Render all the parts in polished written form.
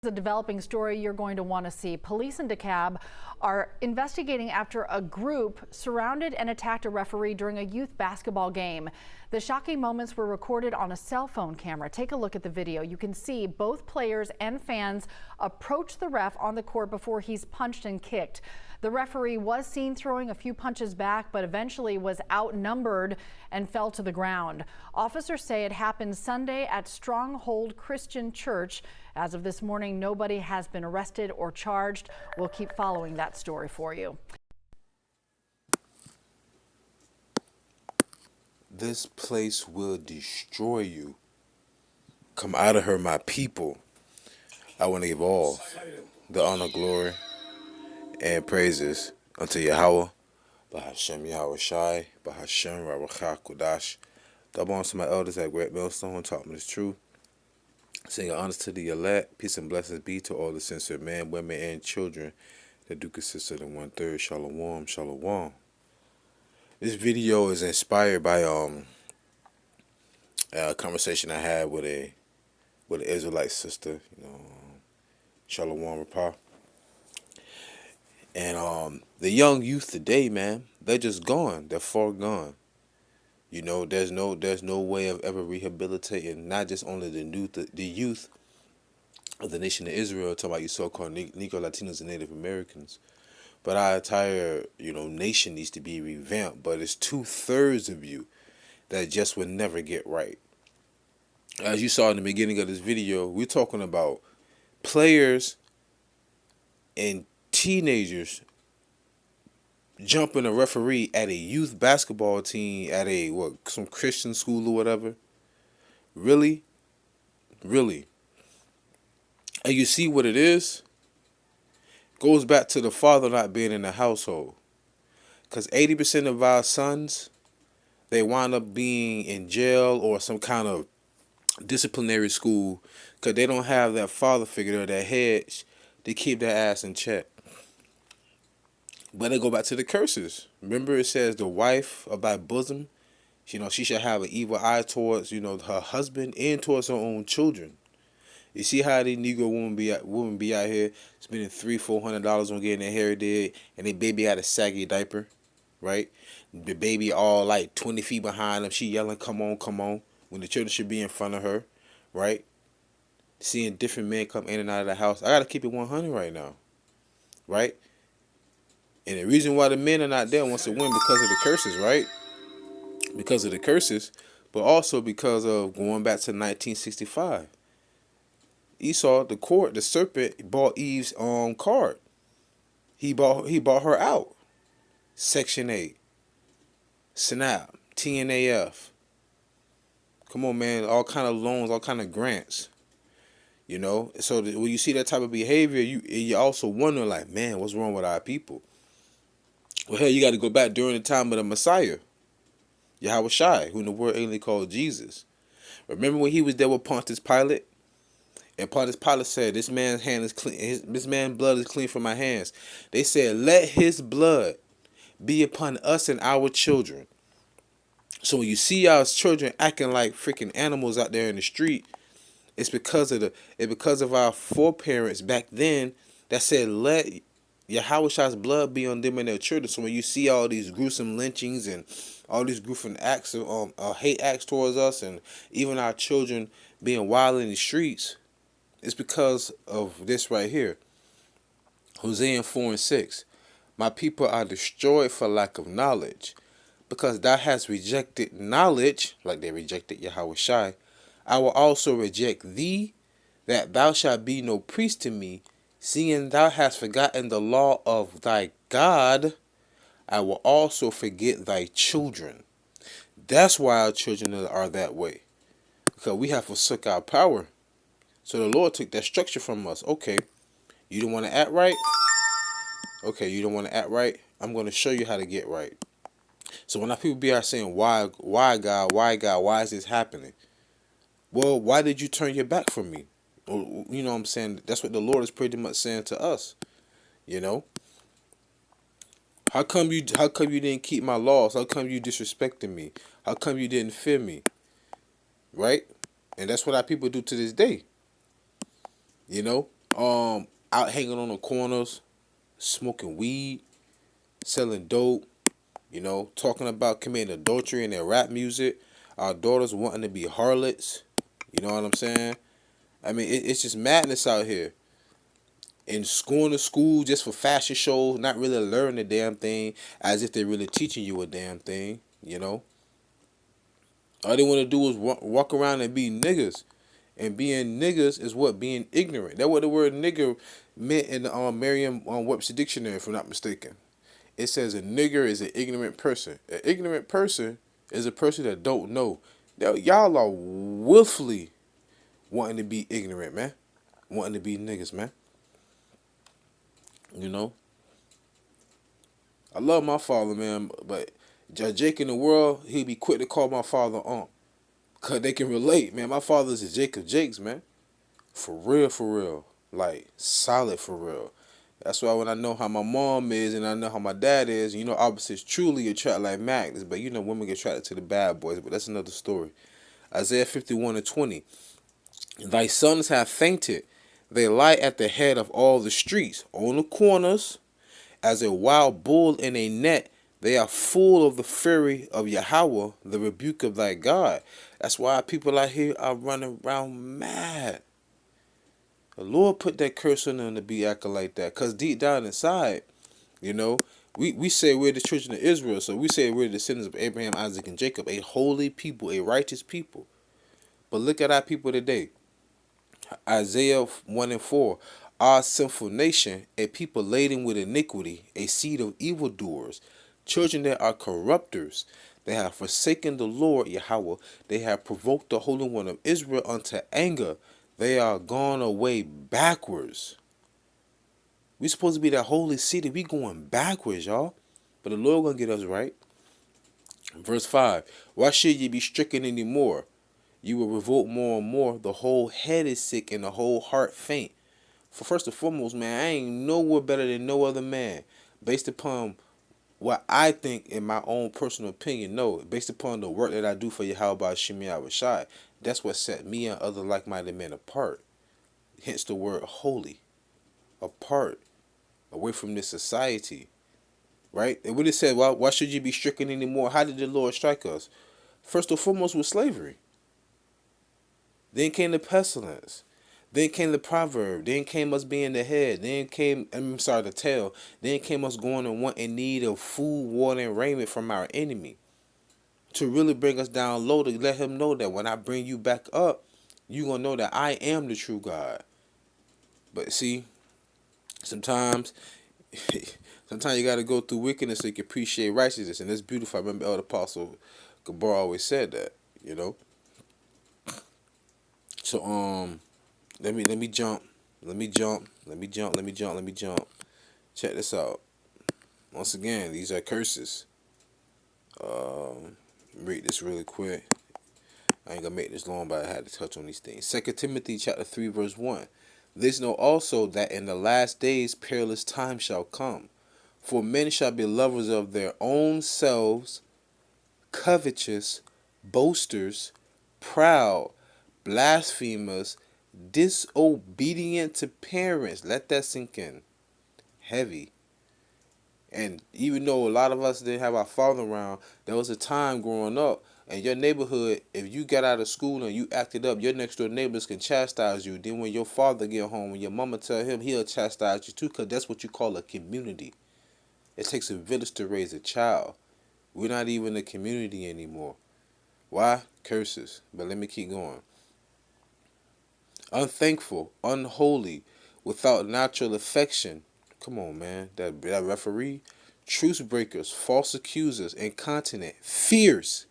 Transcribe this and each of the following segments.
The developing story you're going to want to see. Police in DeKalb are investigating after a group surrounded and attacked a referee during a youth basketball game. The shocking moments were recorded on a cell phone camera. Take a look at the video. You can see both players and fans approach the ref on the court before he's punched and kicked. The referee was seen throwing a few punches back, but eventually was outnumbered and fell to the ground. Officers say it happened Sunday at Stronghold Christian Church. As of this morning, nobody has been arrested or charged. We'll keep following that story for you. This place will destroy you. Come out of her, my people. I want to give all the honor, glory, and praises unto Yahawah, BaHashem YAHAWASHI, BaHashem RAWACHAA QADASH. Double honors to my elders at Great MILESTONE, taught me this truth. Singing honors to the elect. Peace and blessings be to all the sincere men, women, and children that do consist of the 1/3. Shalom, shalom. This video is inspired by a conversation I had with an Israelite sister, Shalom Rapah. And the young youth today, man, they're just gone. They're far gone. There's no way of ever rehabilitating not just only the youth of the nation of Israel, talking about you so-called Negro, Latinos, and Native Americans, but our entire nation needs to be revamped. But it's 2/3 of you that just would never get right. As you saw in the beginning of this video, we're talking about players and teenagers jumping a referee at a youth basketball team at some Christian school or whatever. Really? And you see what it is? Goes back to the father not being in the household. Because 80% of our sons, they wind up being in jail or some kind of disciplinary school because they don't have that father figure or that head to keep their ass in check. But they go back to the curses. Remember, it says the wife of thy bosom, she should have an evil eye towards, her husband and towards her own children. You see how these Negro women be out here spending $300-400 on getting their hair did, and their baby got a saggy diaper, right? The baby all like 20 feet behind them. She yelling, "Come on, come on," when the children should be in front of her, right? Seeing different men come in and out of the house. I gotta keep it 100 right now, right? And the reason why the men are not there wants to win because of the curses, right? Because of the curses, but also because of going back to 1965. Esau, the serpent, bought Eve's card. He bought her out. Section 8. SNAP, TNAF. Come on, man. All kind of loans, all kind of grants. So when you see that type of behavior, you also wonder, like, man, what's wrong with our people? Well, hell, you got to go back during the time of the Messiah, Yahawashi, who in the word English called Jesus. Remember when he was there with Pontius Pilate? And Pontius Pilate said, "This man's hand is clean. This man's blood is clean from my hands." They said, "Let his blood be upon us and our children." So when you see our children acting like freaking animals out there in the street, it's because of our foreparents back then that said, "Let Yahawah's blood be on them and their children." So when you see all these gruesome lynchings and all these gruesome acts of hate acts towards us, and even our children being wild in the streets, it's because of this right here. Hosea 4:6. My people are destroyed for lack of knowledge. Because thou hast rejected knowledge, like they rejected Yahawashi, I will also reject thee, that thou shalt be no priest to me. Seeing thou hast forgotten the law of thy God, I will also forget thy children. That's why our children are that way. Because we have forsook our power. So the Lord took that structure from us. Okay, you don't want to act right? Okay, you don't want to act right? I'm going to show you how to get right. So when our people be out saying, why God, why is this happening? Well, why did you turn your back from me? You know what I'm saying? That's what the Lord is pretty much saying to us. How come you didn't keep my laws? How come you disrespected me? How come you didn't fear me? Right? And that's what our people do to this day. out hanging on the corners, smoking weed, selling dope, you know, talking about committing adultery in their rap music. Our daughters wanting to be harlots. You know what I'm saying? I mean, it's just madness out here. And going to school just for fashion shows, not really learning a damn thing, as if they're really teaching you a damn thing, you know? All they want to do is walk around and be niggas. And being niggas is what? Being ignorant. That's what the word nigger meant in the Merriam-Webster dictionary, if I'm not mistaken. It says a nigger is an ignorant person. An ignorant person is a person that don't know. Now, y'all are willfully wanting to be ignorant, man. Wanting to be niggas, man. You know? I love my father, man, but Jake in the world, he'd be quick to call my father Unc. Because they can relate, man. My father's a Jake of Jakes, man. For real, for real. Like, solid for real. That's why when I know how my mom is and I know how my dad is, you know, opposites truly attract like magnets. But, you know, women get attracted to the bad boys. But that's another story. Isaiah 51:20. Thy sons have fainted. They lie at the head of all the streets, on the corners, as a wild bull in a net. They are full of the fury of Yahawah, the rebuke of thy God. That's why people out here are running around mad. The Lord put that curse on them to be acting like that. Because deep down inside, you know, we say we're the children of Israel. So we say we're the descendants of Abraham, Isaac, and Jacob. A holy people, a righteous people. But look at our people today. Isaiah 1:4. Our sinful nation, a people laden with iniquity, a seed of evildoers, children that are corrupters. They have forsaken the Lord, Yahawah. They have provoked the Holy One of Israel unto anger. They are gone away backwards. We supposed to be that holy city. We going backwards, y'all. But the Lord gonna get us right. Verse 5. Why should ye be stricken anymore? You will revolt more and more. The whole head is sick and the whole heart faint. For first and foremost, man, I ain't nowhere better than no other man. Based upon what I think in my own personal opinion, no. Based upon the work that I do for YAHAWASHI, that's what set me and other like-minded men apart. Hence the word holy. Apart. Away from this society. Right? And when it said, well, why should you be stricken anymore? How did the Lord strike us? First and foremost was slavery. Then came the pestilence. Then came the proverb. Then came us being the head. Then came, the tail. Then came us going and wanting need of food, water, and raiment from our enemy. To really bring us down low, to let him know that when I bring you back up, you're going to know that I am the true God. But see, sometimes you got to go through wickedness so you can appreciate righteousness. And that's beautiful. I remember Elder Apostle GABAR always said that, you know. So, let me jump. Check this out. Once again, these are curses. Read this really quick. I ain't gonna make this long, but I had to touch on these things. 2 Timothy chapter 3, verse 1. This know also that in the last days perilous times shall come. For men shall be lovers of their own selves, covetous, boasters, proud, blasphemers, disobedient to parents. Let that sink in. Heavy. And even though a lot of us didn't have our father around, there was a time growing up in your neighborhood, if you got out of school and you acted up, your next door neighbors can chastise you. Then when your father get home, when your mama tell him, he'll chastise you too, because that's what you call a community. It takes a village to raise a child. We're not even a community anymore. Why? Curses. But let me keep going. Unthankful, unholy, without natural affection. Come on, man. That referee. Truce breakers, false accusers, incontinent, fierce,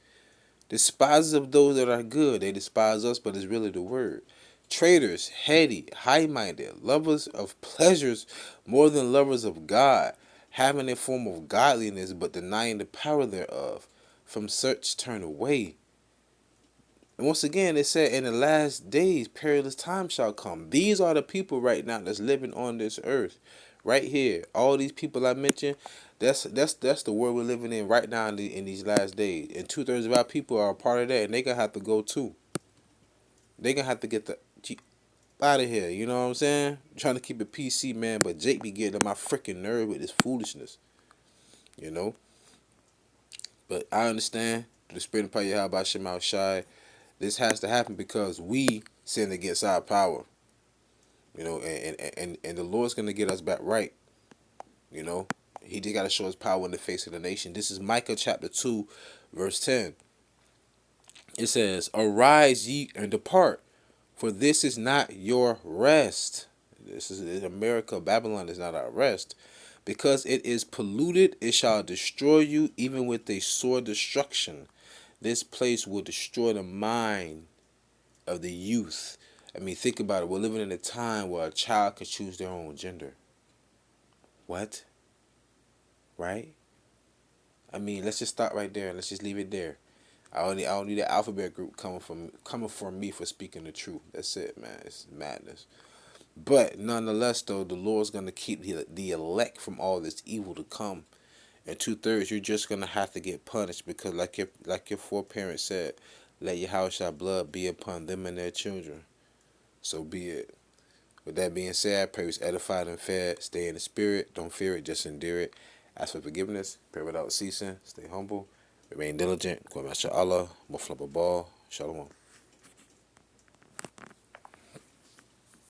despisers of those that are good. They despise us, but it's really the word. Traitors, heady, high-minded, lovers of pleasures more than lovers of God, having a form of godliness, but denying the power thereof. From such turn away. And once again, it said, in the last days, perilous times shall come. These are the people right now that's living on this earth. Right here. All these people I mentioned, that's the world we're living in right now in these last days. And 2/3 of our people are a part of that, and they're going to have to go too. They're going to have to get the... out of here. You know what I'm saying? Trying to keep it PC, man. But Jake be getting on my freaking nerve with this foolishness. You know? But I understand the spirit of power, YAHAWASHI. This has to happen because we sin against our power. You know, and the Lord's gonna get us back right. You know, He just gotta show His power in the face of the nation. This is Micah chapter 2, verse 10. It says, "Arise ye and depart, for this is not your rest." This is America. Babylon is not our rest. Because it is polluted, it shall destroy you, even with a sore destruction. This place will destroy the mind of the youth. I mean, think about it. We're living in a time where a child can choose their own gender. What? Right? I mean, let's just stop right there and let's just leave it there. I don't need an alphabet group coming from me for speaking the truth. That's it, man. It's madness. But nonetheless, though, the Lord's gonna keep the elect from all this evil to come. And 2/3, you're just gonna have to get punished because, like your foreparents said, let your house blood be upon them and their children. So be it. With that being said, I pray was edified and fed. Stay in the spirit. Don't fear it. Just endure it. Ask for forgiveness. Pray without ceasing. Stay humble. Remain diligent. YAHAWAH. Shalom.